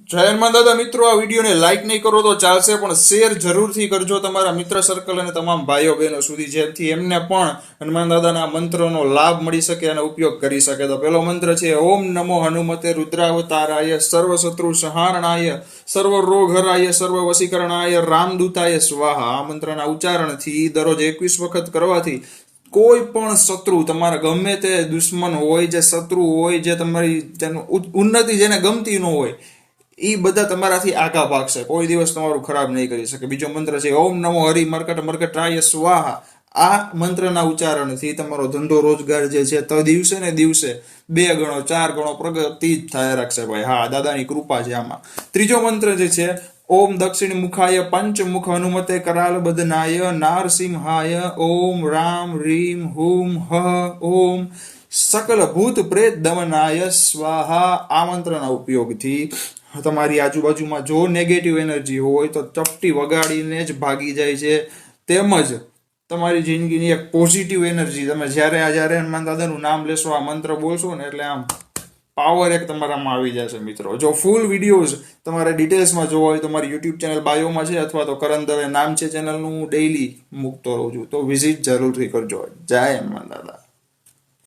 જય હનુમાન દાદા મિત્રો, આ વિડીયોને લાઈક નહીં કરો તો ચાલશે, પણ શેર જરૂરથી કરજો તમારા મિત્ર સર્કલ અને તમામ ભાઈઓ બહેનો સુધી, જેથી એમને પણ હનુમાન દાદાના મંત્રનો લાભ મળી શકે અને ઉપયોગ કરી શકે. તો પેલો મંત્ર છે ઓમ નમો હનુમતે રુદ્રાવતારાય સર્વ શત્રુ સંહારણાય સર્વ રોગ હરાય સર્વ વશીકરણાય રામદૂતાય સ્વાહા. આ મંત્રના ઉચ્ચારણથી દરરોજ 21 વખત કરવાથી કોઈ પણ શત્રુ, તમારા ગમે તે દુશ્મન હોય, જે શત્રુ હોય, જે તમારી ઉન્નતિ જેને ગમતી ન હોય, એ બધા તમારાથી આગા ભાગશે, કોઈ દિવસ તમારું ખરાબ નહીં કરી શકે. બીજો મંત્ર છે ઓમ નમો હરિ મરકટ મરકટાય સ્વાહા. આ મંત્રના ઉચ્ચારણથી તમારો ધંધો રોજગાર જે છે તો દિવસે ને દિવસે 2 ગણો 4 ગણો પ્રગતિ જ થાય રાખશે ભાઈ. હા, દાદાની કૃપા છે આમાં. ત્રીજો મંત્ર જે છે ઓમ દક્ષિણ મુખાય પંચમુખ હનુમતે કરાલ બદનાય નારસિંહાય ઓમ રામ રીમ હુમ હ ઓમ સકલ ભૂત પ્રેત દમનાય સ્વાહા. આ મંત્રના ઉપયોગથી તમારી આજુબાજુમાં જો નેગેટિવ એનર્જી હોય તો ચપટી વગાડીને જ ભાગી જાય છે. તેમજ તમારી જિંદગીની એક પોઝિટિવ એનર્જી, તમે જ્યારે હનુમાન દાદાનું નામ લેશો, આ મંત્ર બોલશો ને, એટલે આમ પાવર એક તમારામાં આવી જશે મિત્રો. જો ફૂલ વિડીયોઝ તમારે ડિટેલ્સમાં જોવા હોય તો મારી યુટ્યુબ ચેનલ બાયોમાં છે, અથવા તો કરણ દવે નામ છે ચેનલનું, હું ડેઈલી મૂકતો રહું છું, તો વિઝિટ જરૂરથી કરજો. જય હનુમાન દાદા.